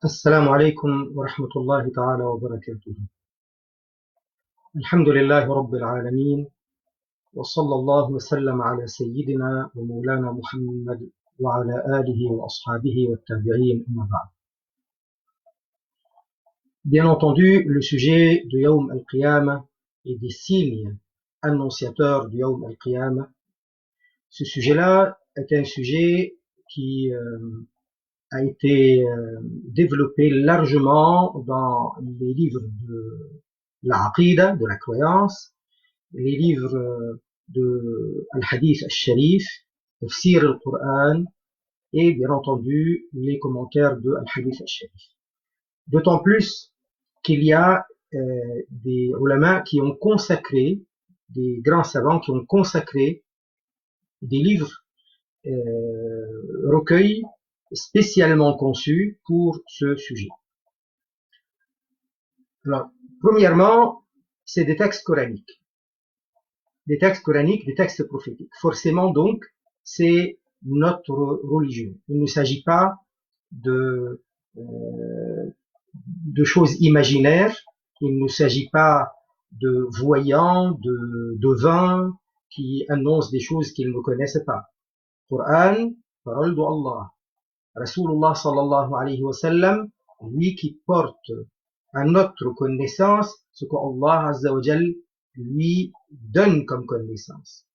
السلام عليكم ورحمة الله تعالى وبركاته. الحمد لله رب العالمين، وصلى الله وسلم على سيدنا ومولانا محمد وعلى آله وأصحابه والتابعين أما بعد. Bien entendu, le sujet de Yawm al-Qiyamah et des signes annonciateurs de Yawm al-Qiyamah, ce sujet-là est un sujet qui a été développé largement dans les livres de la Aqidah, de la croyance, les livres de Al-Hadith al-Sharif, Tafsir al-Qur'an et bien entendu les commentaires de Al-Hadith al-Sharif. D'autant plus qu'il y a des ulama qui ont consacré, des grands savants qui ont consacré des livres recueils spécialement conçus pour ce sujet. Alors, premièrement, c'est des textes coraniques. Des textes coraniques, des textes prophétiques. Forcément donc, c'est notre religion. Il ne s'agit pas de choses imaginaires, il ne s'agit pas de voyants, de devins qui annoncent des choses qu'ils ne connaissent pas. Coran, parole d'Allah. Rasulullah sallallahu alayhi wa sallam, lui qui porte à notre connaissance ce qu'Allah azza wa jal lui donne comme connaissance.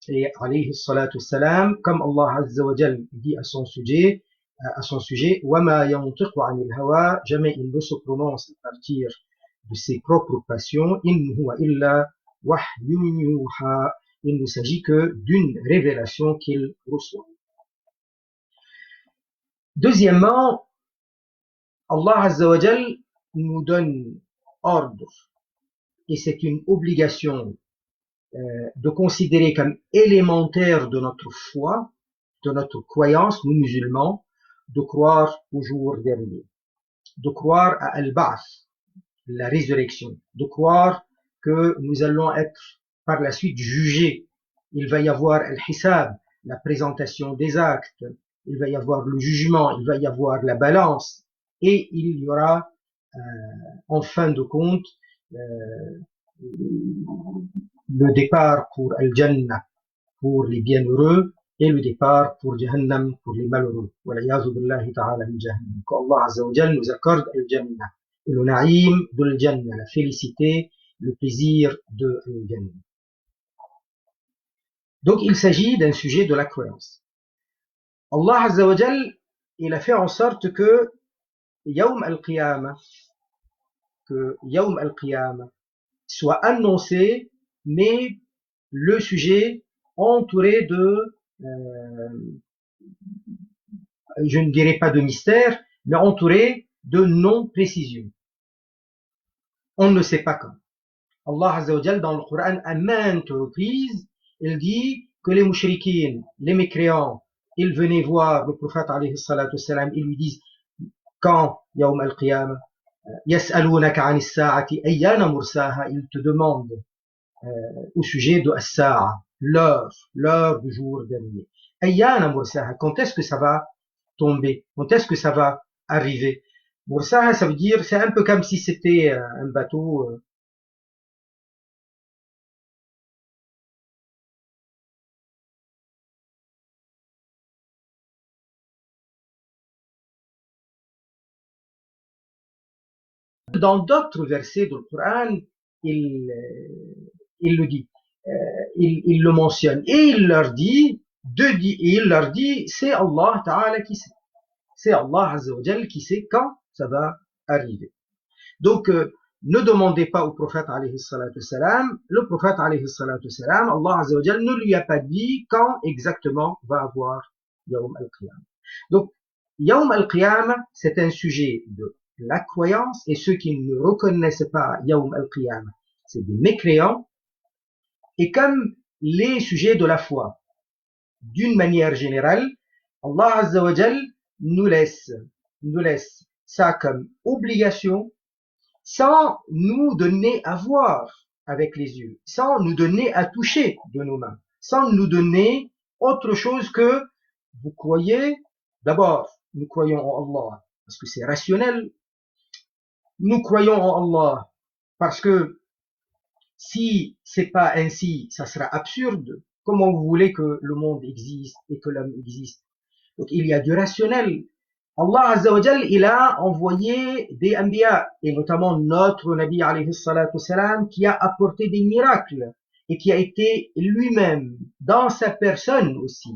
Et alayhi salatu salam, comme Allah azza wa jal dit à son sujet, وَمَا يَنْطِقُ عَنِ الْهَوَى, jamais il ne se prononce à partir de ses propres passions, إِنْ هُوَ إِلَّا وَحْيٌ يُوحَى, il ne s'agit que d'une révélation qu'il reçoit. Deuxièmement, Allah azza wa jal nous donne ordre, et c'est une obligation de considérer comme élémentaire de notre foi, de notre croyance, nous musulmans, de croire au jour dernier, de croire à Al-Ba'th, la résurrection, de croire que nous allons être par la suite jugés. Il va y avoir Al-Hisab, la présentation des actes, il va y avoir le jugement, il va y avoir la balance, et il y aura en fin de compte le départ pour Al-Jannah, pour les bienheureux, et le départ pour Jahannam, pour les malheureux. Wal'iyadhu billahi ta'ala min Jahannam. Qu'Allah azza wa jal nous accorde Al-Jannah, et le naïm de Al-Jannah, la félicité, le plaisir de Al-Jannah. Donc il s'agit d'un sujet de la croyance. Allah azza wa jal, il a fait en sorte que Yawm al-Qiyamah soit annoncé, mais le sujet entouré de, je ne dirais pas de mystère, mais entouré de non-précision. On ne sait pas quand. Allah Azza wa Jal, dans le Coran, à maintes reprises, il dit que les mouchriquines, les mécréants, ils venaient voir le prophète alayhi salatu salam, ils lui disent quand Yawm al-Qiyamah, yas'alunaka 'ani as-sa'ati ayyana mursaha, ils te demandent au sujet de as-sa'a, l'heure du jour dernier. Ayyana mursaha, quand est-ce que ça va tomber? Quand est-ce que ça va arriver? Mursaha, ça veut dire, c'est un peu comme si c'était un bateau dans d'autres versets du Coran, il le dit, il le mentionne, et il leur dit, c'est Allah Ta'ala qui sait. C'est Allah Azza wa Jal qui sait quand ça va arriver. Donc, ne demandez pas au prophète alayhi salatu salam, le prophète alayhi salatu salam, Allah Azza wa Jal ne lui a pas dit quand exactement va avoir Yawm al-Qiyamah. Donc, Yawm al-Qiyamah, c'est un sujet de la croyance, et ceux qui ne reconnaissent pas Yawm al-Qiyamah, c'est des mécréants, et comme les sujets de la foi, d'une manière générale, Allah Azza wa Jal nous laisse ça comme obligation, sans nous donner à voir avec les yeux, sans nous donner à toucher de nos mains, sans nous donner autre chose que vous croyez. D'abord, nous croyons en Allah, parce que c'est rationnel. Nous croyons en Allah parce que si c'est pas ainsi, ça sera absurde. Comment vous voulez que le monde existe et que l'homme existe? Donc il y a du rationnel. Allah Azza wa Jal, il a envoyé des anbiya, et notamment notre Nabi alayhi salatu salam, qui a apporté des miracles, et qui a été lui-même, dans sa personne aussi,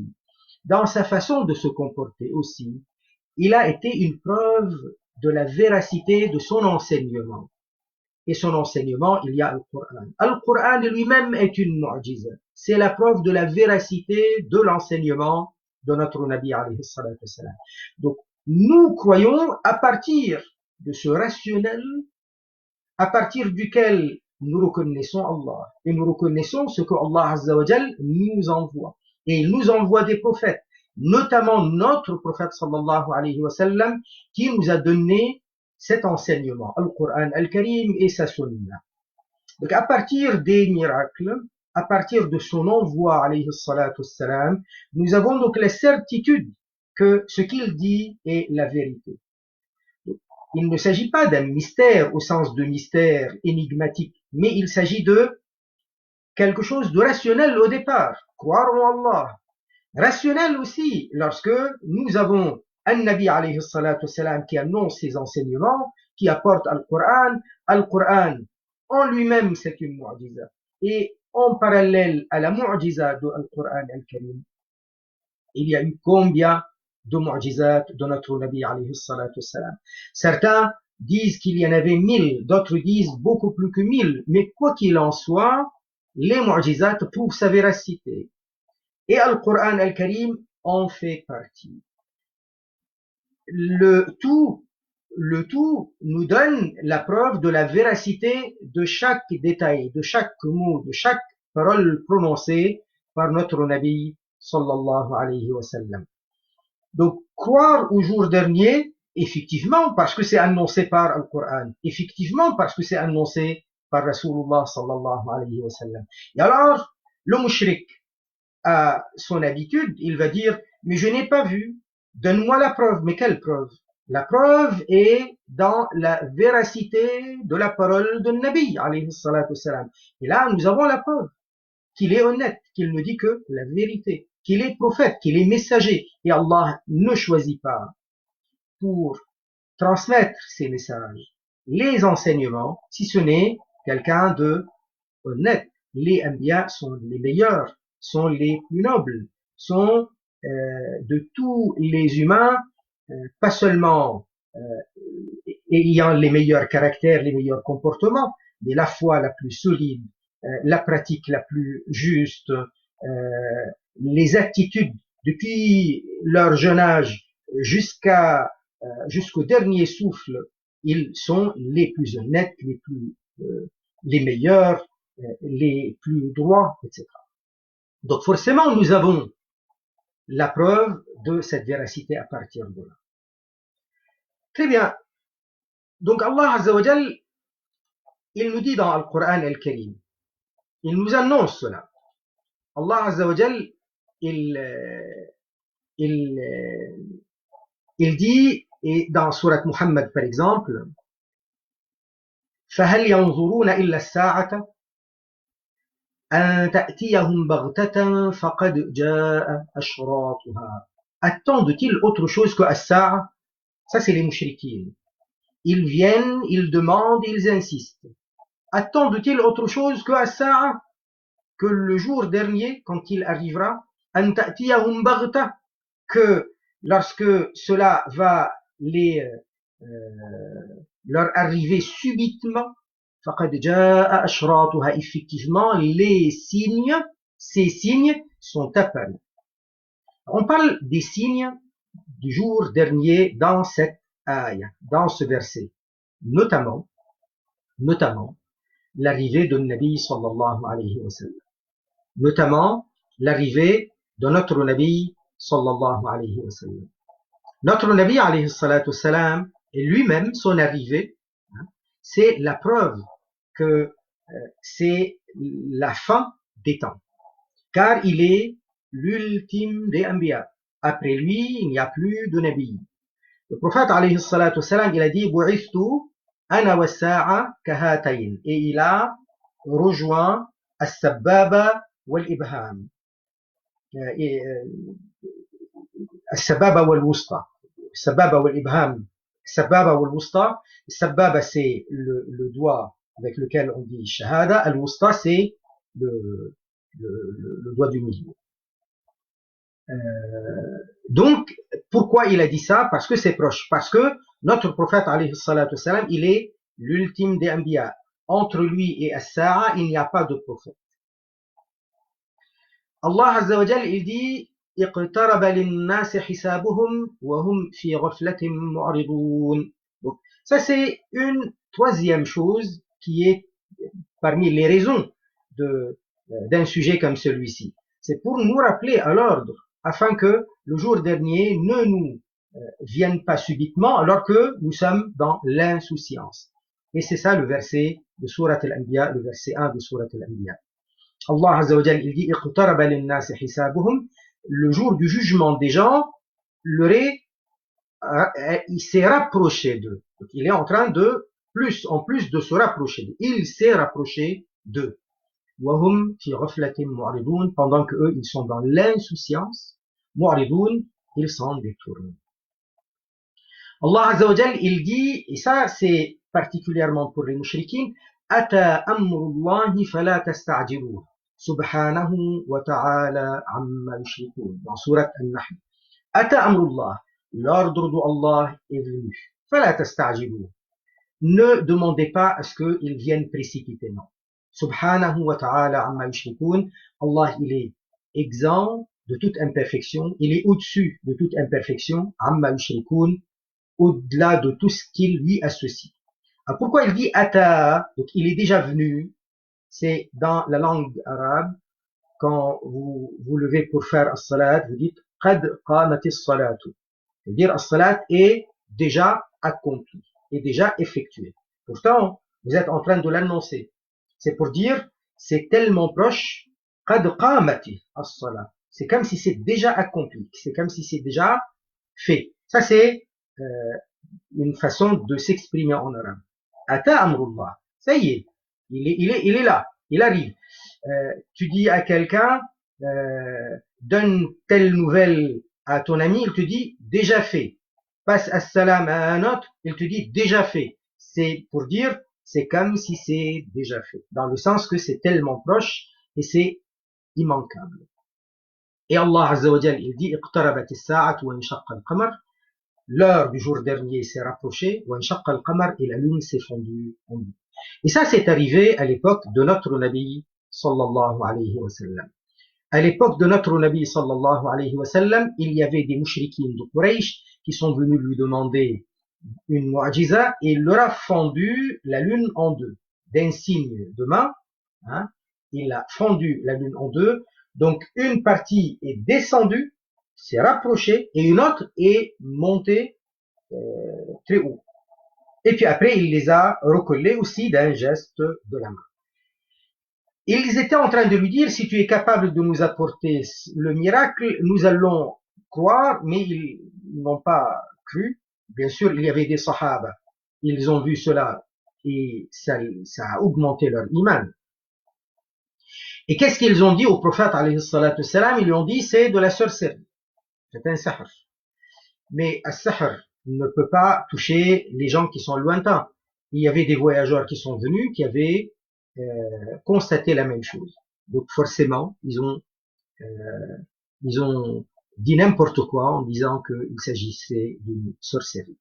dans sa façon de se comporter aussi, il a été une preuve de la véracité de son enseignement. Et son enseignement, il y a le Coran. Le Coran lui-même est une mu'jiza. C'est la preuve de la véracité de l'enseignement de notre Nabi alayhi salatu salam. Donc, nous croyons à partir de ce rationnel, à partir duquel nous reconnaissons Allah. Et nous reconnaissons ce que Allah Azza wa Jal nous envoie. Et il nous envoie des prophètes, notamment notre prophète sallallahu alayhi wa sallam, qui nous a donné cet enseignement, Al-Qur'an Al-Karim et sa sunna. Donc à partir des miracles, à partir de son envoi alayhi salatu salam, nous avons donc la certitude que ce qu'il dit est la vérité. Il ne s'agit pas d'un mystère au sens de mystère énigmatique, mais il s'agit de quelque chose de rationnel au départ, croire en Allah. Rationnel aussi lorsque nous avons un Nabi alayhi salatu salam qui annonce ses enseignements, qui apporte Al-Qur'an. Al-Qur'an en lui-même c'est une mu'jiza. Et en parallèle à la mu'jiza de Al-Qur'an Al-Karim, il y a eu combien de mu'jizat de notre Nabi alayhi salatu salam. Certains disent qu'il y en avait 1000, d'autres disent beaucoup plus que 1000, mais quoi qu'il en soit, les mu'jizat prouvent sa véracité. Et Al-Qur'an Al-Karim en fait partie. Le tout nous donne la preuve de la véracité de chaque détail, de chaque mot, de chaque parole prononcée par notre Nabi sallallahu alayhi wa sallam. Donc, croire au jour dernier, effectivement, parce que c'est annoncé par le Coran, effectivement, parce que c'est annoncé par Rasulullah sallallahu alayhi wa sallam. Et alors, le mushrik a son habitude, il va dire, mais je n'ai pas vu, donne-moi la preuve. Mais quelle preuve? La preuve est dans la véracité de la parole de Nabi alayhi salatu salam. Et là, nous avons la preuve qu'il est honnête, qu'il ne dit que la vérité, qu'il est prophète, qu'il est messager. Et Allah ne choisit pas pour transmettre ces messages, les enseignements, si ce n'est quelqu'un de honnête. Les anbiya sont les meilleurs, sont les plus nobles, sont de tous les humains, pas seulement ayant les meilleurs caractères, les meilleurs comportements, mais la foi la plus solide, la pratique la plus juste, les attitudes depuis leur jeune âge jusqu'au dernier souffle, ils sont les plus honnêtes, les meilleurs, les plus droits, etc. Donc forcément, nous avons la preuve de cette véracité à partir de là. Très bien. Donc Allah Azza wa Jal, il nous dit dans le Coran Al-Karim, il nous annonce cela. Allah Azza wa Jal, il dit, et dans Surat Muhammad par exemple, فَهَلْ يَنْظُرُونَ إِلَّا السَّاعَةَ أَنْ تَأْتِيَهُمْ بَغْتَةً فَقَدْ جَاءَ أَشْرَاطُهَا. Attendent-ils autre chose que as-sa'a? Ça c'est les mouchriquines. Ils viennent, ils demandent, ils insistent. Attendent-ils autre chose que as-sa'a? Que le jour dernier, quand il arrivera, أَنْ تَأْتِيَهُمْ بَغْتَةً, que lorsque cela va leur arriver subitement, فَقَدْ جَاءَ أَشْرَاطُهَا, effectivement, ces signes sont apparus. On parle des signes du jour dernier dans cette ayah, dans ce verset, notamment l'arrivée de Nabi sallallahu alayhi wa sallam, notamment l'arrivée de notre Nabi sallallahu alayhi wa sallam. Notre Nabi alayhi salatu salam, et lui-même, son arrivée, c'est la preuve que c'est la fin des temps, car il est l'ultime des anbiya. Après lui, il n'y a plus de Nabi. Le prophète alayhi salatu wassalam, il a dit bu'ithtu ana was-sa'a kahatayn, et il a rejoint as-sababa wal-ibham, as-sababa wal-wusta, as-sababa wal-ibham, as-sababa wal-wusta. As-sababa c'est le doigt avec lequel on dit shahada, al-wusta c'est le doigt du milieu. Donc, pourquoi il a dit ça? Parce que c'est proche. Parce que notre prophète, alayhi salatu wassalam, il est l'ultime des Anbiya. Entre lui et As-Sa'a, il n'y a pas de prophète. Allah Azza wa Jal, il dit اقترب للناس حسابهم وهم في غفلة معرضون. Donc, ça c'est une troisième chose qui est parmi les raisons d'un sujet comme celui-ci. C'est pour nous rappeler à l'ordre, afin que le jour dernier ne nous vienne pas subitement alors que nous sommes dans l'insouciance. Et c'est ça le verset de Surat Al-Anbiya, le verset 1 de Surat Al-Anbiya. Allah Azza wa Jal, il dit اقترب للناس حسابهم. Le jour du jugement des gens, il s'est rapproché d'eux. Il est en train de, en plus de se rapprocher d'eux. Il s'est rapproché d'eux. وهم في غفلة معرضون, pendant que eux, ils sont dans l'insouciance. معرضون, ils s'en détournent. Allah Azza wa Jal, il dit, et ça c'est particulièrement pour les mouchriquines, أتى أمر الله فلا تستعجلوه سبحانه وتعالى عما يشركون, dans Surat An-Nahl. أتى أمر الله, l'ordre d'Allah est venu. فلا تستعجلوه, ne demandez pas à ce qu'il vienne précipitamment. Subhanahu wa ta'ala amma yushrikun. Allah, il est exempt de toute imperfection, il est au-dessus de toute imperfection, amma yushrikun, au-delà de tout ce qu'il lui associe. Alors pourquoi il dit ata? Donc il est déjà venu. C'est dans la langue arabe, quand vous vous levez pour faire as-salat, vous dites qad qamatis salatu. C'est-à-dire as-salat est déjà accompli, est déjà effectué. Pourtant, vous êtes en train de l'annoncer. C'est pour dire, c'est tellement proche, qad qamati as-salat. C'est comme si c'est déjà accompli, c'est comme si c'est déjà fait. Ça c'est une façon de s'exprimer en arabe. Ata amrullah. Ça y est, il est là, il arrive. Tu dis à quelqu'un, donne telle nouvelle à ton ami, il te dit déjà fait. Passe as-salam à un autre, il te dit déjà fait. C'est pour dire, c'est comme si c'est déjà fait, dans le sens que c'est tellement proche et c'est immanquable. Et Allah Azza wa Jal, il dit اقتربت الساعة وانشق القمر. L'heure du jour dernier s'est rapprochée, وانشق القمر, et la lune s'est fondue en deux. Et ça, c'est arrivé à l'époque de notre Nabi sallallahu alayhi wa sallam. À l'époque de notre Nabi sallallahu alayhi wa sallam, il y avait des mouchriquines de Quraysh qui sont venus lui demander une mu'ajiza, et il leur a fendu la lune en deux, d'un signe de main, hein, il a fendu la lune en deux, donc une partie est descendue, s'est rapprochée, et une autre est montée très haut. Et puis après, il les a recollés aussi d'un geste de la main. Ils étaient en train de lui dire, si tu es capable de nous apporter le miracle, nous allons croire, mais ils n'ont pas cru. Bien sûr, il y avait des sahaba, ils ont vu cela, et ça a augmenté leur iman. Et qu'est-ce qu'ils ont dit au prophète, alayhi salatu salam? Ils lui ont dit, c'est de la sorcellerie. C'est un sahr. Mais un sahr ne peut pas toucher les gens qui sont lointains. Il y avait des voyageurs qui sont venus, qui avaient constaté la même chose. Donc forcément, ils ont dit n'importe quoi en disant qu'il s'agissait d'une sorcellerie.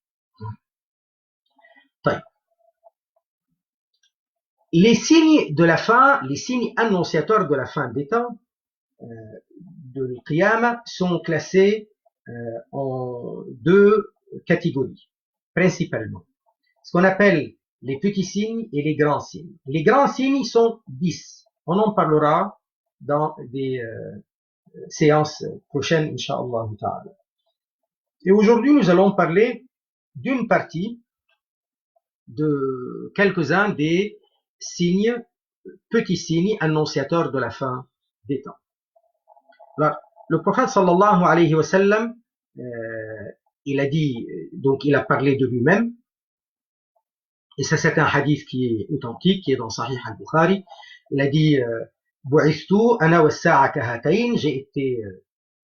Les signes de la fin, les signes annonciateurs de la fin des temps, de l'Qiyamah, sont classés en deux catégories, principalement. Ce qu'on appelle les petits signes et les grands signes. Les grands signes sont 10. On en parlera dans des séances prochaines, Inch'Allah ta'ala. Et aujourd'hui, nous allons parler d'une partie de quelques-uns des signes, petits signes annonciateurs de la fin des temps. Alors, le prophète sallallahu alayhi wa sallam, il a dit, donc il a parlé de lui-même, et ça c'est un hadith qui est authentique, qui est dans Sahih al-Bukhari. Il a dit Bu'istu ana wa sa'a kahatayn, j'ai été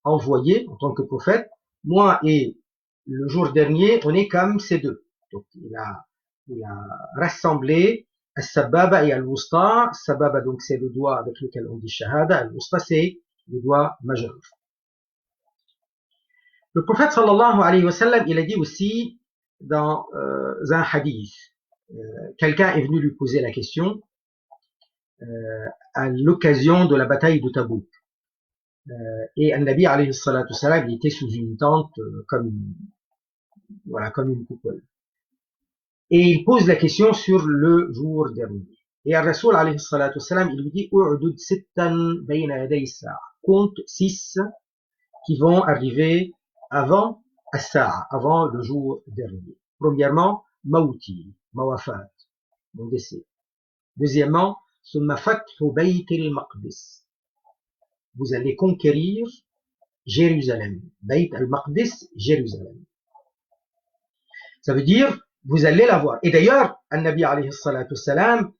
envoyé en tant que prophète, moi et le jour dernier, on est comme ces deux. Donc il a rassemblé al-sababa et al-wusta. Sababa, donc c'est le doigt avec lequel on dit shahada, al-wusta c'est le doigt majeur. Le prophète sallallahu alayhi wa sallam, il a dit aussi dans un hadith, quelqu'un est venu lui poser la question à l'occasion de la bataille de Tabouk. Et An-Nabi alayhi salatu salam, il était sous une tente comme une coupole. Et il pose la question sur le jour dernier. Et Al-Rasoul alayhi salatu salam, il lui dit U'udud sittan bayna yaday sa'a. Compte 6 qui vont arriver avant as-sa'a, avant le jour dernier. Premièrement, Mawti, Mawafat, mon décès. Deuxièmement, Summa fathu bayt al-Maqdis. Vous allez conquérir Jérusalem. Bayt al-Maqdis, Jérusalem. Ça veut dire, vous allez la voir. Et d'ailleurs, An-Nabi alayhi salatu salam,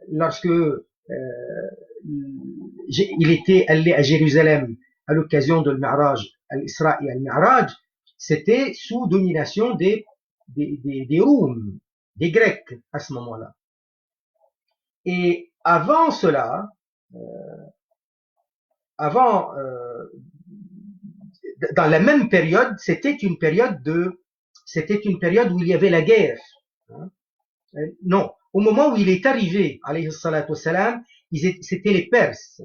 lorsque il était allé à Jérusalem à l'occasion de Mi'raj, al-Isra et al-Mi'raj, c'était sous domination des Roums, des Grecs à ce moment-là. Et avant cela, dans la même période, c'était une période où il y avait la guerre. Non, au moment où il est arrivé, alayhi salatu wassalam, c'était les Perses.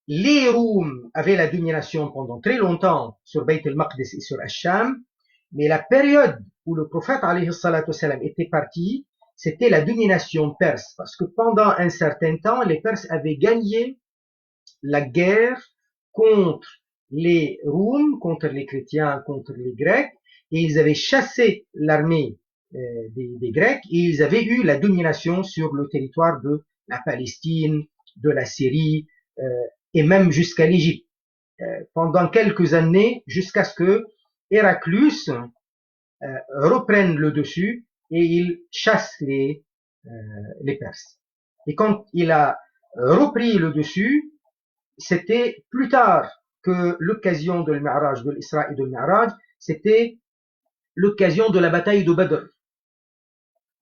Les Roums avaient la domination pendant très longtemps sur Bayt al-Maqdis et sur Ash-Sham, mais la période où le prophète alayhi salatu wassalam était parti, c'était la domination perse, parce que pendant un certain temps, les Perses avaient gagné la guerre contre les Roums, contre les chrétiens, contre les Grecs, et ils avaient chassé l'armée des Grecs, et ils avaient eu la domination sur le territoire de la Palestine, de la Syrie, et même jusqu'à l'Égypte, pendant quelques années, jusqu'à ce que Héraclius reprenne le dessus et il chasse les Perses. Et quand il a repris le dessus, c'était plus tard que l'occasion de l'Mi'raj, de l'Isra et de l'Mi'raj, c'était l'occasion de la bataille de Badr.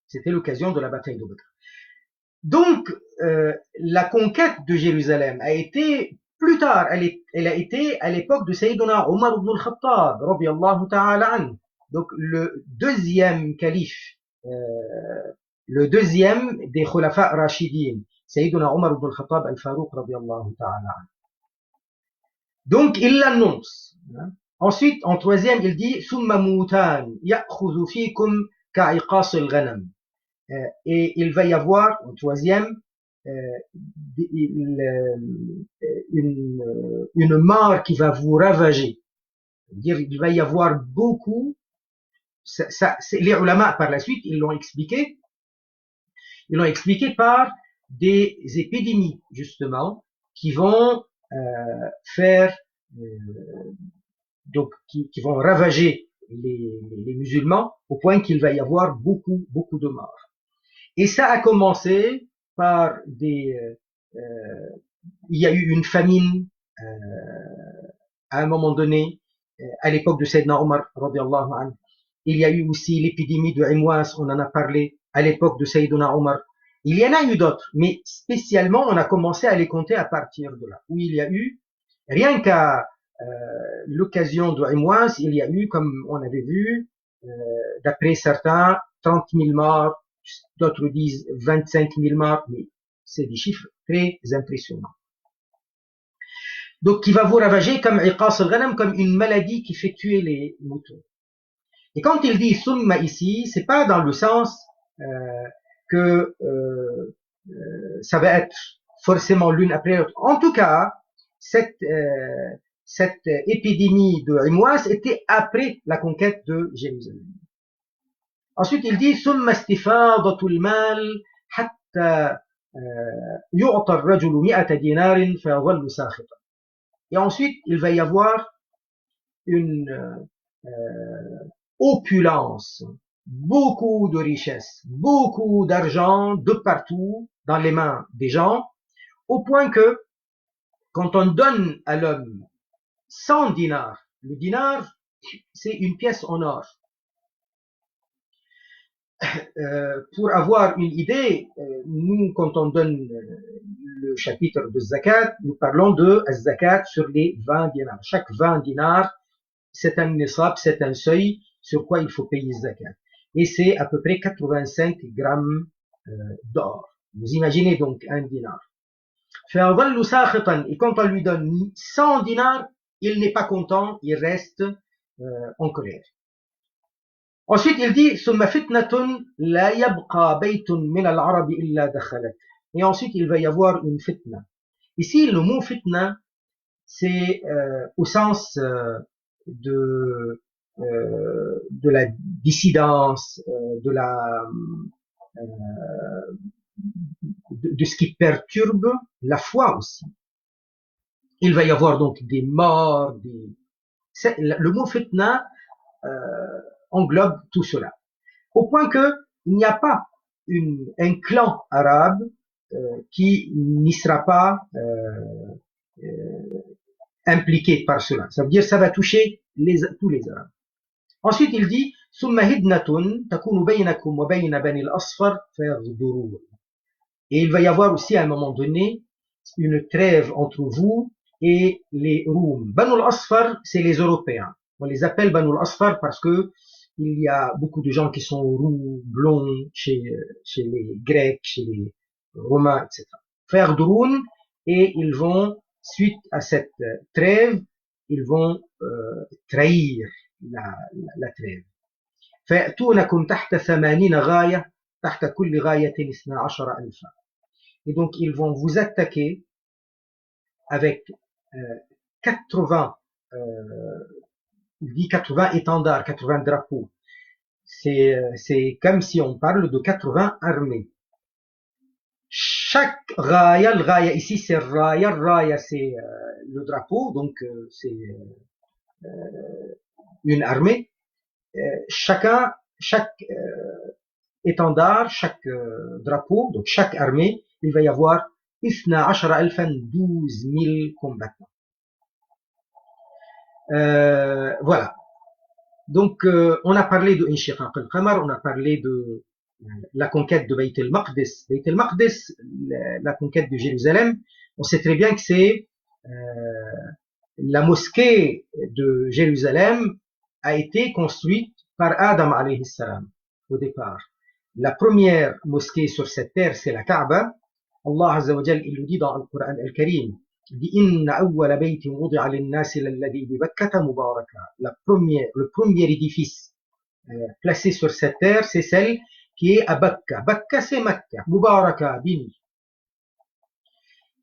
C'était l'occasion de la bataille de Badr. Donc, la conquête de Jérusalem a été plus tard, elle a été à l'époque de Sayyidina Omar ibn al-Khattab, radiyallahu ta'ala anhu. Donc, le deuxième calife, le deuxième des Khulafa Rashidin, Sayyidina Omar ibn al-Khattab al-Farouq, radiyallahu ta'ala anhu. Donc, il l'annonce. Ensuite, en troisième, il dit Summa mutan ya'khudhu fikum ka'iqas al-ghanam. Et il va y avoir, en troisième, une mort qui va vous ravager. C'est-à-dire, il va y avoir beaucoup. Les ulama, par la suite, ils l'ont expliqué. Ils l'ont expliqué par des épidémies, justement, qui vont faire, donc, qui vont ravager les musulmans au point qu'il va y avoir beaucoup de morts. Et ça a commencé par il y a eu une famine à un moment donné, à l'époque de Sayyidina Omar, radiyallahu anhu. Il y a eu aussi l'épidémie de Imwas, on en a parlé, à l'époque de Sayyidina Omar. Il y en a eu d'autres, mais spécialement, on a commencé à les compter à partir de là, où il y a eu, rien qu'à l'occasion de Imwas, il y a eu, comme on avait vu, d'après certains, 30 000 morts, d'autres disent 25 000 morts, mais c'est des chiffres très impressionnants. Donc, qui va vous ravager comme iqas al-ghanam, comme une maladie qui fait tuer les moutons. Et quand il dit summa ici, c'est pas dans le sens que ça va être forcément l'une après l'autre. En tout cas, cette épidémie de Imwas était après la conquête de Jérusalem. Ensuite, il dit ثم استفاضة المال حتى يعطى الرجل 100 دينار فيظل ساخطا. Et ensuite, il va y avoir une opulence, beaucoup de richesse, beaucoup d'argent de partout dans les mains des gens, au point que quand on donne à l'homme 100 dinars, le dinar c'est une pièce en or. Pour avoir une idée, nous quand on donne le chapitre de zakat, nous parlons de zakat sur les 20 dinars. Chaque 20 dinars, c'est un nisab, c'est un seuil sur quoi il faut payer zakat. Et c'est à peu près 85 grammes d'or. Vous imaginez donc un dinar. Et quand on lui donne 100 dinars, il n'est pas content, il reste en colère. Ensuite, il dit et ensuite, il va y avoir une fitna. Ici, le mot fitna, c'est au sens de la dissidence, de ce qui perturbe la foi aussi. Il va y avoir donc des morts, le mot fitna englobe tout cela. Au point que il n'y a pas un clan arabe qui n'y sera pas impliqué par cela. Ça veut dire que ça va toucher tous les arabes. Ensuite, il dit et il va y avoir aussi à un moment donné une trêve entre vous et les Roum. Banu al-Asfar, c'est les Européens. On les appelle Banu al-Asfar parce que il y a beaucoup de gens qui sont roux, blonds chez les Grecs, chez les Romains, etc. Faire Droun, et ils vont, suite à cette trêve, ils vont trahir la trêve. فَيَأْتُونَكُمْ تَحْتَ 80 غاية تحت كل غاية 12,000. Et donc ils vont vous attaquer avec 80 il dit 80 étendards, 80 drapeaux. C'est comme si on parle de 80 armées. Chaque raya, le raya ici c'est raya c'est le drapeau, donc c'est une armée. Chaque étendard, chaque drapeau, donc chaque armée, il va y avoir 12 000 combattants. Voilà. Donc, on a parlé de Inshiqaq al-Qamar, on a parlé de la conquête de Bayt al-Maqdis. Bayt al-Maqdis, la conquête de Jérusalem, on sait très bien que c'est la mosquée de Jérusalem a été construite par Adam alayhi salam au départ. La première mosquée sur cette terre, c'est la Kaaba. Allah Azza wa Jal, il le dit dans le Coran al-Karim. Il dit Inna awwala baytin wudi'a lin-nasi lalladhi bi Bakkata mubaraka. Le premier édifice placé sur cette terre, c'est celle qui est à Bakka. Bakka, c'est Makka. Mubaraka, béni.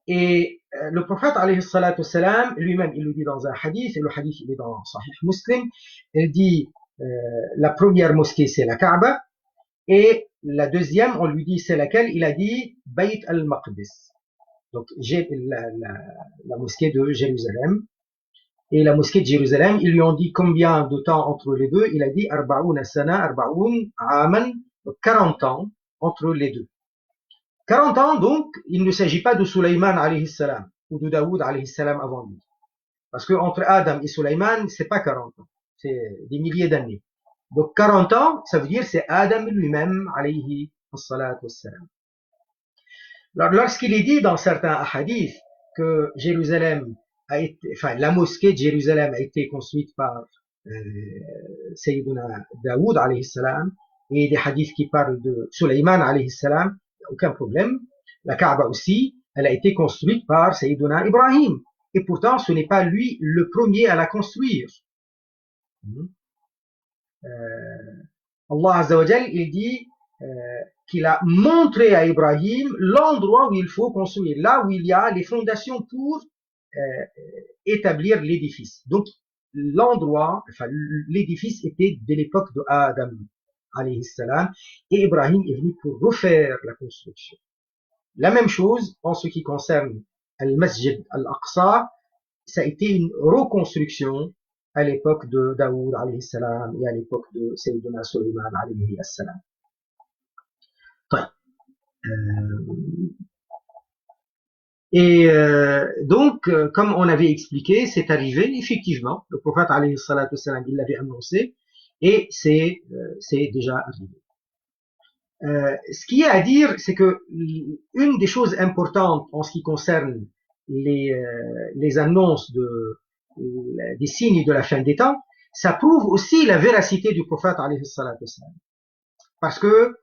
Et le prophète alayhi salatu wassalam, lui-même, il le dit dans un hadith, et le hadith il est dans Sahih Muslim, il dit la première mosquée c'est la Kaaba, et la deuxième, on lui dit c'est laquelle, il a dit Bayt al-Maqdis. Donc la mosquée de Jérusalem. Et la mosquée de Jérusalem, ils lui ont dit combien de temps entre les deux, il a dit Arba'oun sana, Arba'oun aman, 40 ans entre les deux. 40 ans, donc, il ne s'agit pas de Sulaiman alayhi salam ou de Daoud alayhi salam avant lui. Parce que entre Adam et Sulaiman, c'est pas 40 ans, c'est des milliers d'années. Donc 40 ans, ça veut dire c'est Adam lui-même alayhi salatu wassalam. Alors, lorsqu'il est dit dans certains hadiths que Jérusalem a été, enfin la mosquée de Jérusalem a été construite par Sayyiduna Daoud alayhi salam, et des hadiths qui parlent de Sulaiman alayhi salam, aucun problème. La Kaaba aussi, elle a été construite par Sayyiduna Ibrahim. Et pourtant, ce n'est pas lui le premier à la construire. Allah Azza wa Jal, il dit qu'il a montré à Ibrahim l'endroit où il faut construire, là où il y a les fondations pour établir l'édifice. Donc, l'endroit, enfin, l'édifice était de l'époque de Adam, alayhi salam, et Ibrahim est venu pour refaire la construction. La même chose en ce qui concerne Al-Masjid Al-Aqsa, ça a été une reconstruction à l'époque de Daoud alayhi salam et à l'époque de Sayyidina Sulayman alayhi salam. Et donc, comme on avait expliqué, c'est arrivé, effectivement, le prophète alayhi salatu salam, il l'avait annoncé, et c'est déjà arrivé. Ce qui est à dire, c'est que une des choses importantes en ce qui concerne les annonces des signes de la fin des temps, ça prouve aussi la véracité du prophète alayhi salatu salam. Parce que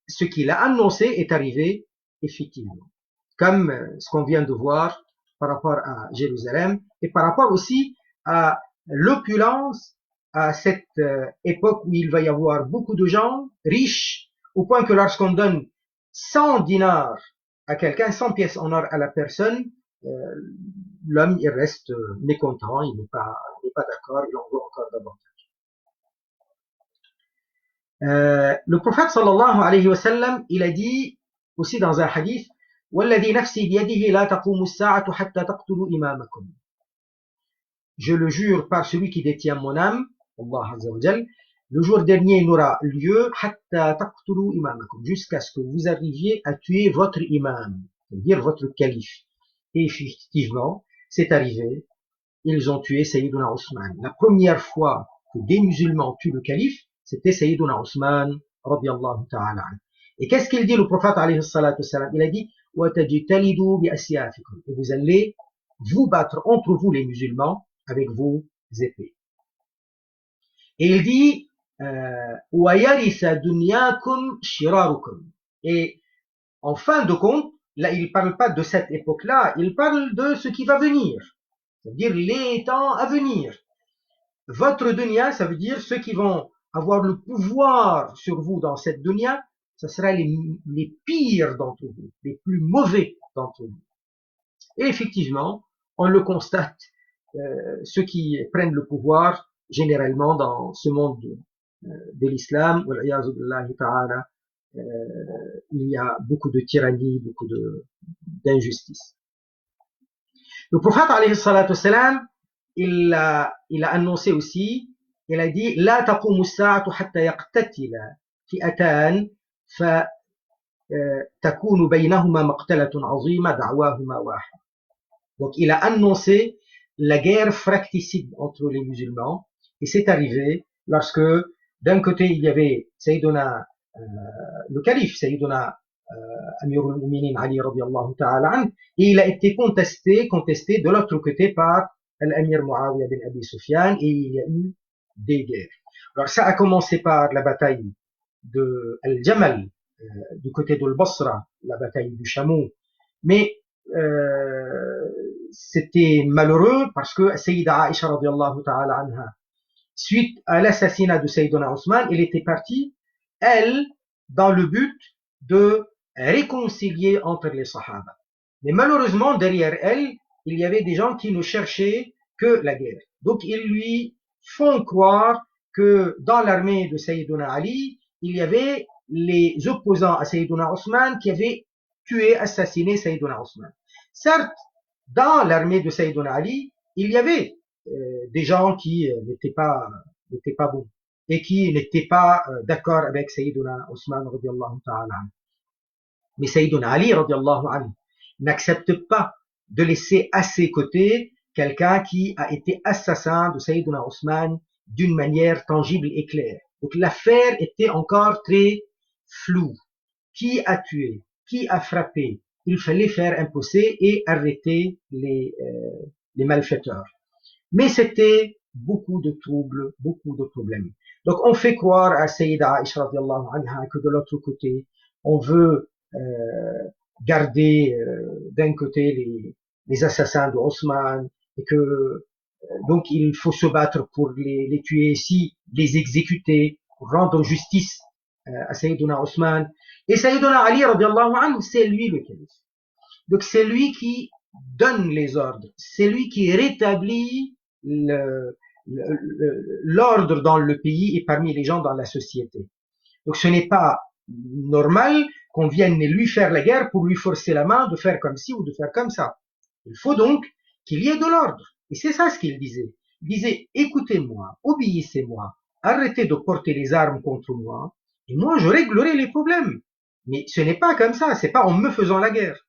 ce qu'il a annoncé est arrivé effectivement. Comme ce qu'on vient de voir par rapport à Jérusalem et par rapport aussi à l'opulence à cette époque où il va y avoir beaucoup de gens riches au point que lorsqu'on donne 100 dinars à quelqu'un, 100 pièces en or à la personne, l'homme il reste mécontent, il n'est pas d'accord, il en veut encore davantage. Le prophète sallallahu alayhi wa sallam, il a dit aussi dans un hadith, والذي نفسي بيده لا تقوم الساعة حتى تقتلوا إمامكم. Je le jure par celui qui détient mon âme, Allah Azza wa Jal, le jour dernier n'aura lieu حتى تقتلوا إمامكم, jusqu'à ce que vous arriviez à tuer votre imam, c'est-à-dire votre calife. Et effectivement, c'est arrivé, ils ont tué Sayyiduna Osman. La première fois que des musulmans tuent le calife, c'était Sayyiduna Osman, radiyallahu ta'ala. Et qu'est-ce qu'il dit le prophète alayhi salatu salam? Il a dit, et vous allez vous battre entre vous les musulmans avec vos épées. Et il dit, et en fin de compte, là il ne parle pas de cette époque-là, il parle de ce qui va venir, c'est-à-dire les temps à venir. Votre dunya, ça veut dire ceux qui vont avoir le pouvoir sur vous dans cette dunya, ce sera les pires d'entre vous, les plus mauvais d'entre vous. Et effectivement, on le constate, ceux qui prennent le pouvoir, généralement dans ce monde de l'islam, il y a beaucoup de tyrannie, beaucoup d'injustice. Le prophète, alayhi salatu wassalam, il a annoncé aussi, il a dit, لا تقوم الساعة حتى يقتتل فئتان فتكون بينهما مقتلة عظيمة دعواهما واحد. Donc il a annoncé la guerre fracticide entre les musulmans, et c'est arrivé lorsque d'un côté il y avait Sayyiduna le calife, Sayyiduna Amir al-Mu'minin Ali radiyallahu ta'ala an, et il a été contesté de l'autre côté par l'Amir Muawiyah bin Abi Sufyan, et il y a eu des guerres. Alors ça a commencé par la bataille de Al-Jamal, du côté de Al-Basra, la bataille du chameau, mais c'était malheureux parce que Sayyida Aisha radiyallahu ta'ala anha, suite à l'assassinat de Sayyiduna Osman, elle était partie, elle, dans le but de réconcilier entre les Sahaba. Mais malheureusement, derrière elle, il y avait des gens qui ne cherchaient que la guerre. Donc, ils lui font croire que dans l'armée de Sayyiduna Ali, il y avait les opposants à Sayyiduna Osman qui avaient tué, assassiné Sayyiduna Osman. Certes, dans l'armée de Sayyiduna Ali, il y avait des gens qui n'étaient pas bons et qui n'étaient pas d'accord avec Sayyiduna Osman radiyallahu ta'ala. Mais Sayyiduna Ali radiyallahu anhu n'accepte pas de laisser à ses côtés quelqu'un qui a été assassin de Sayyiduna Osman d'une manière tangible et claire. Donc l'affaire était encore très floue. Qui a tué? Qui a frappé? Il fallait faire un procès et arrêter les malfaiteurs. Mais c'était beaucoup de troubles, beaucoup de problèmes. Donc on fait croire à Sayyida Aisha radiyallahu anha que de l'autre côté, on veut garder d'un côté les assassins de Osman, et que donc il faut se battre pour les tuer ici, les exécuter, pour rendre justice à Sayyiduna Osman. Et Sayyiduna Ali radiyallahu anhu, c'est lui le calife. Donc c'est lui qui donne les ordres, c'est lui qui rétablit l'ordre dans le pays et parmi les gens dans la société. Donc ce n'est pas normal qu'on vienne lui faire la guerre pour lui forcer la main de faire comme ci ou de faire comme ça. Il faut donc qu'il y ait de l'ordre. Et c'est ça ce qu'il disait. disait, écoutez-moi, obéissez-moi, arrêtez de porter les armes contre moi, et moi je réglerai les problèmes. Mais ce n'est pas comme ça, c'est pas en me faisant la guerre.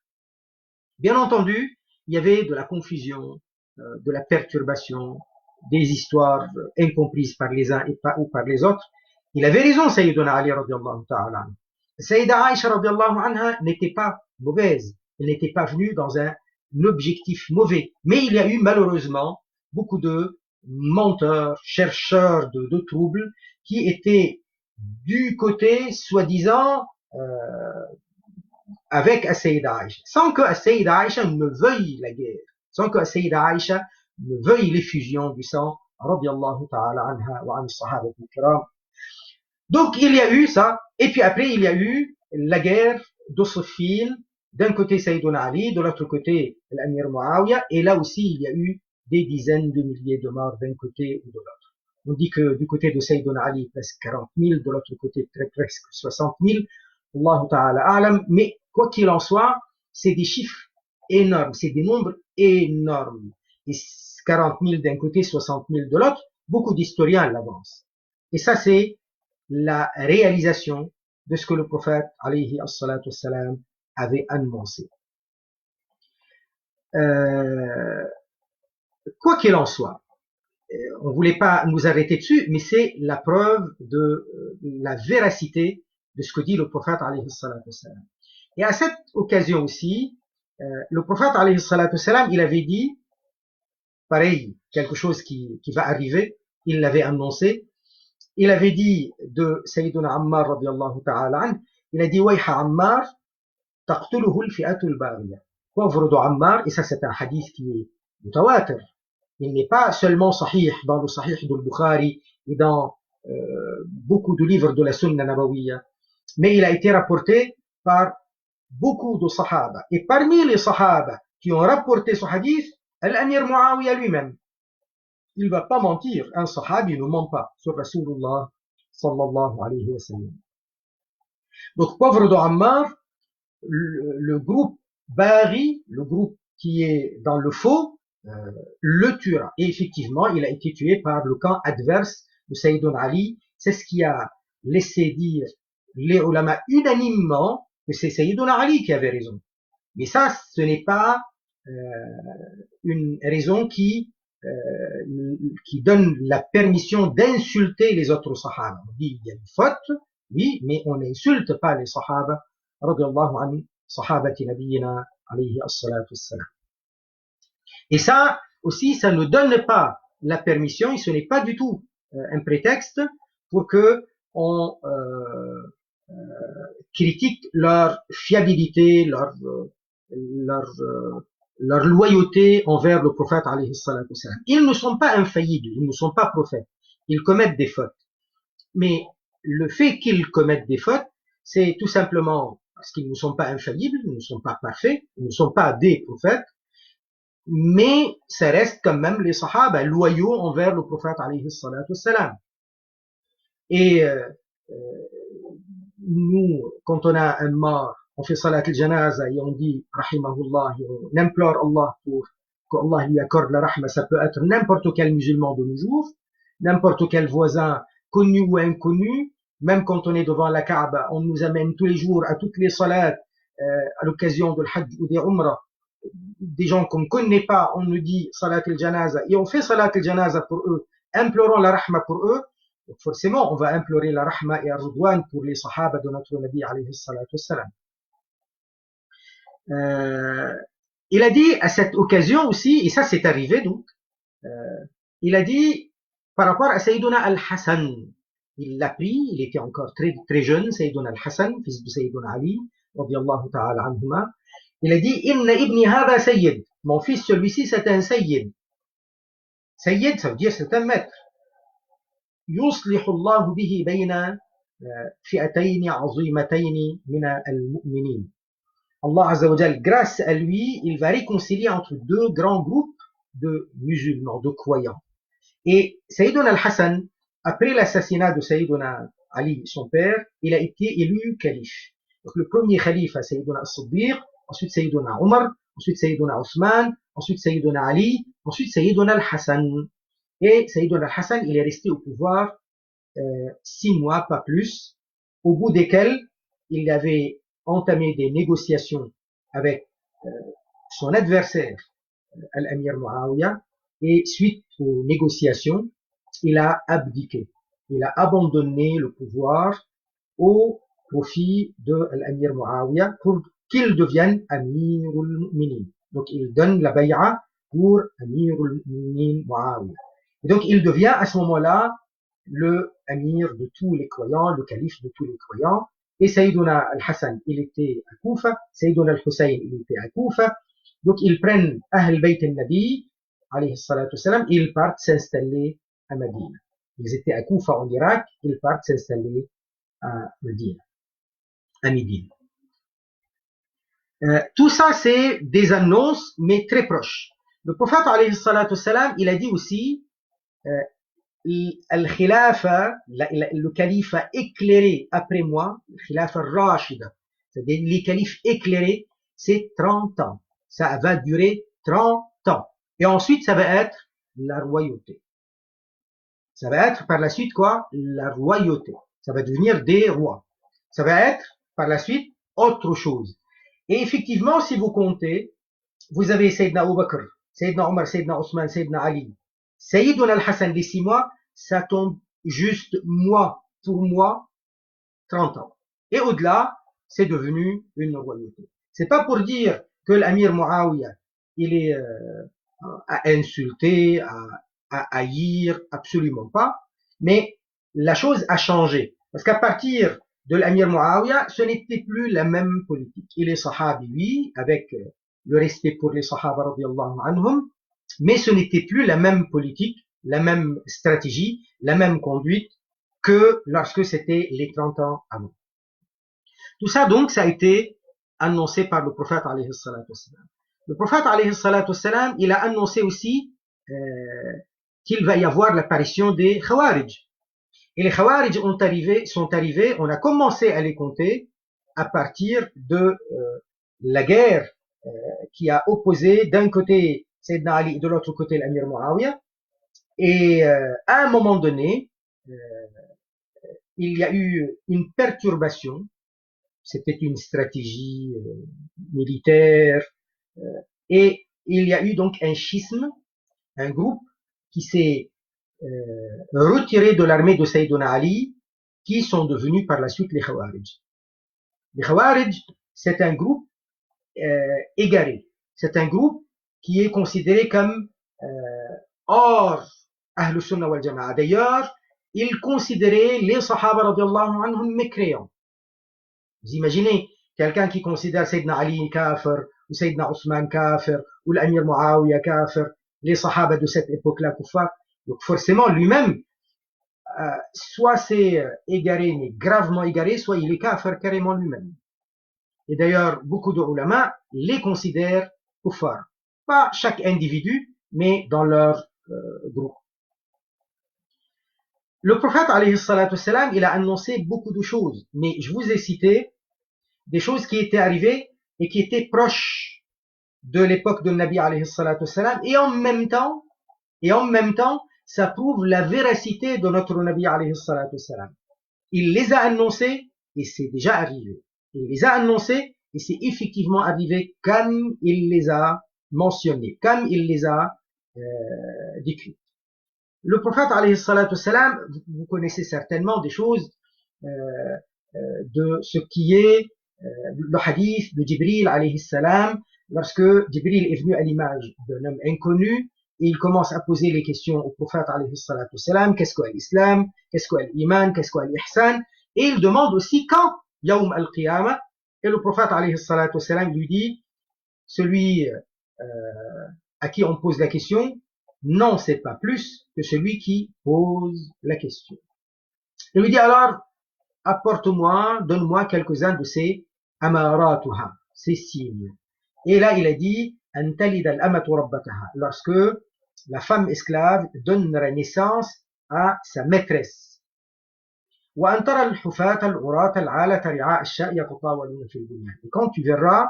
Bien entendu, il y avait de la confusion, de la perturbation, des histoires incomprises par les uns ou par les autres. Il avait raison, Sayyiduna Ali radiallahu ta'ala. Sayyida Aisha radiallahu anha n'était pas mauvaise. Elle n'était pas venue dans un objectif mauvais. Mais il y a eu malheureusement beaucoup de menteurs, chercheurs de troubles qui étaient du côté, soi-disant, avec Sayyida Aisha, sans que Sayyida Aisha ne veuille la guerre, sans que Sayyida Aisha ne veuille l'effusion du sang, radiallahu ta'ala anha wa an sahaba al-kiram. Donc il y a eu ça, et puis après il y a eu la guerre d'Ossofine, d'un côté Sayyiduna Ali, de l'autre côté l'Amir Muawiyah, et là aussi il y a eu des dizaines de milliers de morts d'un côté ou de l'autre. On dit que du côté de Sayyiduna Ali, presque 40 000, de l'autre côté presque 60 000, Allah ta'ala alam, mais quoi qu'il en soit, c'est des chiffres énormes, c'est des nombres énormes. Et 40 000 d'un côté, 60 000 de l'autre, beaucoup d'historiens l'avancent. Et ça, c'est la réalisation de ce que le prophète, alayhi as-salatu wassalam, avait annoncé. Quoi qu'il en soit, on ne voulait pas nous arrêter dessus, mais c'est la preuve de la véracité de ce que dit le prophète, alayhi salatu wassalam. Et à cette occasion aussi, le prophète, alayhi salatu wassalam, il avait dit, pareil, quelque chose qui va arriver, il l'avait annoncé, il avait dit de Sayyiduna Ammar, radiallahu ta'ala an, il a dit, Wayha Ammar, taqtuluhu al-fi'atu al-baghiya. Pauvre de Ammar, et ça c'est un hadith qui est mutawatir. Il n'est pas seulement sahih dans le sahih de Bukhari et dans beaucoup de livres de la Sunna Nabawiyya, mais il a été rapporté par beaucoup de sahaba. Et parmi les sahaba qui ont rapporté ce hadith, l'Amir Muawiyah lui-même. Il ne va pas mentir, un sahabi ne ment pas sur Rasulullah sallallahu alayhi wa sallam. Donc, pauvre de Ammar, le groupe Bari, le groupe qui est dans le faux, le tuera. Et effectivement, il a été tué par le camp adverse de Sayyidun Ali. C'est ce qui a laissé dire les ulama unanimement que c'est Sayyidun Ali qui avait raison. Mais ça, ce n'est pas une raison qui donne la permission d'insulter les autres sahaba. On dit il y a une faute, oui, mais on n'insulte pas les sahaba, radiyallahu anhu, sahabati nabiyina, alayhi as-salatu wassalam. Et ça aussi, ça ne donne pas la permission, et ce n'est pas du tout un prétexte pour que on critique leur fiabilité, leur loyauté envers le prophète alayhi salatu wassalam. Ils ne sont pas infaillibles, ils ne sont pas prophètes, ils commettent des fautes. Mais le fait qu'ils commettent des fautes, c'est tout simplement parce qu'ils ne sont pas infaillibles, ils ne sont pas parfaits, ils ne sont pas des prophètes, mais ça reste quand même les sahaba loyaux envers le prophète alayhi salatu wassalam. Et nous, quand on a un mort, on fait salat al-janaza et on dit rahimahullah, et on implore Allah pour qu'Allah lui accorde la rahma. Ça peut être n'importe quel musulman de nos jours, n'importe quel voisin connu ou inconnu, même quand on est devant la Kaaba, on nous amène tous les jours à toutes les salats à l'occasion de l'Hajj ou des Umrah, des gens qu'on ne connaît pas, on nous dit salat al-janaza et on fait salat al-janaza pour eux, implorons la rahma pour eux. Donc forcément, on va implorer la rahma et ar-ridwan pour les sahaba de notre Nabi alayhi salatu wassalam. Il a dit à cette occasion aussi, et ça c'est arrivé donc, il a dit par rapport à Sayyiduna al-Hassan, il l'a pris, il était encore très jeune, Sayyiduna al-Hassan, fils de Sayyiduna Ali, radiyallahu ta'ala anhuma, il a dit, inna ibni hada sayyid, mon fils celui-ci c'est un sayyid. Sayyid, ça veut dire c'est un maître. يصلح الله به بين فئتين عظيمتين من المؤمنين. Allah Azza wa Jal, grâce à lui, il va réconcilier entre deux grands groupes de musulmans, de croyants. Et Sayyiduna al-Hassan, après l'assassinat de Sayyiduna Ali, son père, il a été élu calife. Donc le premier calife, Sayyiduna al-Siddiq, ensuite Sayyiduna Omar, ensuite Sayyiduna Othman, ensuite Sayyiduna Ali, ensuite Sayyiduna al-Hassan. Et Sayyidina al-Hassan, il est resté au pouvoir 6 mois, pas plus, au bout desquels il avait entamé des négociations avec euh, son adversaire, Al-Amir Muawiyah, et suite aux négociations, il a abdiqué. Il a abandonné le pouvoir au profit de l'Amir Muawiyah pour qu'il devienne Amirul Mu'minin. Donc il donne la bay'a pour Amirul Mu'minin Muawiyah. Et donc il devient à ce moment-là le Amir de tous les croyants, le calife de tous les croyants. Et Sayyiduna al-Hassan, il était à Koufa, Sayyiduna al-Hussein, il était à Koufa. Donc ils prennent Ahl Bayt al-Nabi, alayhi salatu wassalam, et ils partent s'installer à Madina. Ils étaient à Koufa en Irak, ils partent s'installer à Médine. À Médine. Tout ça, c'est des annonces, mais très proches. Le prophète, alayhi salatu wassalam, il a dit aussi, al-khilafa, le calife éclairé après moi, le khilafa rashida, c'est-à-dire les califes éclairés, c'est 30 ans. Ça va durer 30 ans. Et ensuite, ça va être la royauté. Ça va être par la suite quoi? La royauté. Ça va devenir des rois. Ça va être par la suite autre chose. Et effectivement, si vous comptez, vous avez Sayyidina Abu Bakr, Sayyidina Omar, Sayyidina Othman, Sayyidina Ali, Sayyidina al-Hassan, les 6 mois, ça tombe juste mois pour mois, 30 ans. Et au-delà, c'est devenu une royauté. C'est pas pour dire que l'Amir Muawiyah, il est à insulter, à haïr, absolument pas. Mais la chose a changé. Parce qu'à partir de l'Amir Muawiyah, ce n'était plus la même politique. Il est sahabi, oui, avec le respect pour les sahaba radiyallahu anhum, mais ce n'était plus la même politique, la même stratégie, la même conduite que lorsque c'était les 30 ans avant. Tout ça, donc, ça a été annoncé par le prophète, alayhi salatu wassalam. Le prophète, alayhi salatu wassalam, il a annoncé aussi qu'il va y avoir l'apparition des Khawarij. Et les Khawarij sont arrivés, on a commencé à les compter à partir de la guerre qui a opposé d'un côté Sayyidina Ali et de l'autre côté l'Amir Muawiyah. Et à un moment donné, il y a eu une perturbation. C'était une stratégie militaire. Et il y a eu donc un schisme, un groupe qui s'est retiré de l'armée de Sayyidina Ali, qui sont devenus par la suite les Khawarij. Les Khawarij, c'est un groupe égaré. C'est un groupe qui est considéré comme hors Ahl Sunnah wal Jama'a. D'ailleurs, ils considéraient les Sahaba radiallahu anhum mécréants. Vous imaginez quelqu'un qui considère Sayyidina Ali kafir, ou Sayyidina Othman kafir, ou l'Amir Muawiyah kafir, les Sahaba de cette époque-là kuffar. Donc forcément, lui-même, soit c'est égaré, mais gravement égaré, soit il est kafir carrément lui-même. Et d'ailleurs, beaucoup de ulama les considèrent kuffar. Pas chaque individu, mais dans leur groupe. Le prophète, alayhi salatu wassalam, il a annoncé beaucoup de choses, mais je vous ai cité des choses qui étaient arrivées et qui étaient proches de l'époque de Nabi, alayhi salatu wassalam, et en même temps, ça prouve la véracité de notre Nabi, alayhi salatu wassalam. Il les a annoncés et c'est déjà arrivé. Il les a annoncés et c'est effectivement arrivé comme il les a mentionnés, comme il les a décrits. Le prophète, alayhi salatu wassalam, vous connaissez certainement des choses de ce qui est le hadith de Jibril, alayhi salam, lorsque Jibril est venu à l'image d'un homme inconnu, et il commence à poser les questions au prophète, alayhi salatu wassalam, qu'est-ce qu'est l'islam, qu'est-ce qu'est l'iman, qu'est-ce qu'est l'ihsan, et il demande aussi quand Yawm al-Qiyamah, et le prophète, alayhi salatu wassalam, lui dit, celui à qui on pose la question, non, c'est pas plus que celui qui pose la question. Il lui dit alors, apporte-moi, donne-moi quelques-uns de ces amaratuha, ces signes. Et là, il a dit, antalid al-amatu rabbataha, lorsque la femme esclave donnera naissance à sa maîtresse. وأن ترى الحفاة العراة العالة رعاء الشاء يتطاولون في البنيان. Et quand tu verras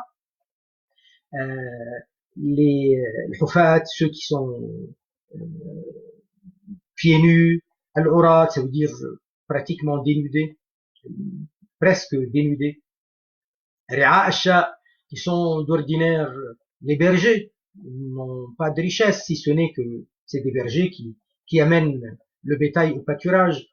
les hufat, ceux qui sont pieds nus, al-urat, ça veut dire pratiquement dénudés, presque dénudés. Ri'a'asha, qui sont d'ordinaire les bergers, n'ont pas de richesse, si ce n'est que c'est des bergers qui amènent le bétail au pâturage.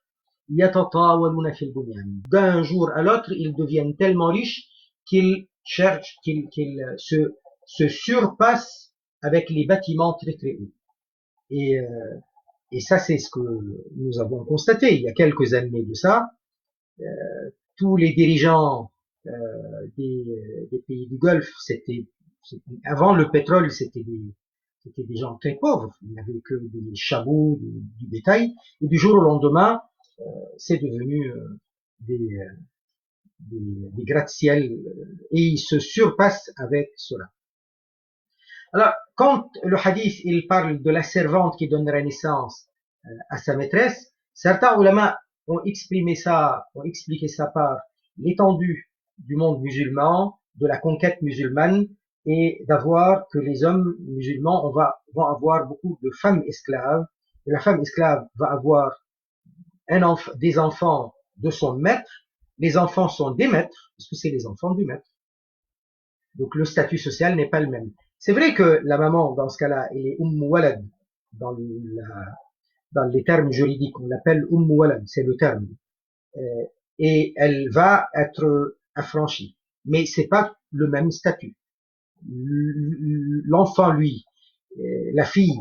Yatatawaluna fil bunyan. D'un jour à l'autre, ils deviennent tellement riches qu'ils cherchent, qu'ils se surpassent avec les bâtiments très très hauts. Et ça, c'est ce que nous avons constaté il y a quelques années de ça. Tous les dirigeants des pays du Golfe, avant le pétrole, c'était des gens très pauvres. Il n'y avait que des chameaux, du bétail. Et du jour au lendemain, c'est devenu des gratte-ciel et ils se surpassent avec cela. Alors, quand le hadith il parle de la servante qui donnera naissance à sa maîtresse, certains ulama ont expliqué ça par l'étendue du monde musulman, de la conquête musulmane, et d'avoir que les hommes musulmans vont avoir beaucoup de femmes esclaves, et la femme esclave va avoir des enfants de son maître, les enfants sont des maîtres, parce que c'est les enfants du maître. Donc le statut social n'est pas le même. C'est vrai que la maman, dans ce cas-là, elle est walad, dans les termes juridiques, on l'appelle walad, c'est le terme. Et elle va être affranchie. Mais c'est pas le même statut. L'enfant, lui, la fille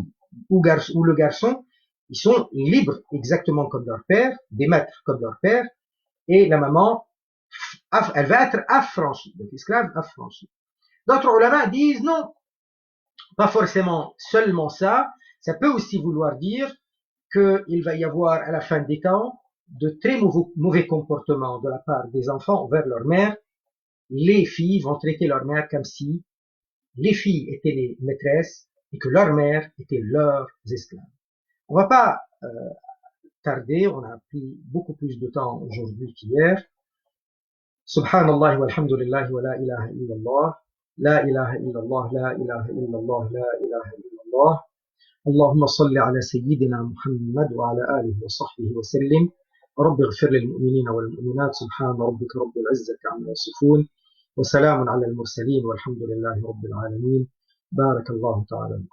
ou le garçon, ils sont libres exactement comme leur père, des maîtres comme leur père, et la maman, elle va être affranchie, donc esclave affranchie. D'autres ulama disent non, pas forcément seulement ça, ça peut aussi vouloir dire qu'il va y avoir à la fin des temps de très mauvais comportements de la part des enfants envers leur mère. Les filles vont traiter leur mère comme si les filles étaient les maîtresses et que leur mère était leurs esclaves. On va pas tarder, on a pris beaucoup plus de temps aujourd'hui qu'hier. Subhanallah walhamdulillah wa la ilaha illallah, la ilaha illallah, la ilaha illallah, la ilaha illallah. اللهم صل على سيدنا محمد وعلى آله وصحبه وسلم. رب اغفر للمؤمنين والمؤمنات. سبحان ربك رب العزة عما يصفون وسلام على المرسلين والحمد لله رب العالمين. بارك الله تعالى.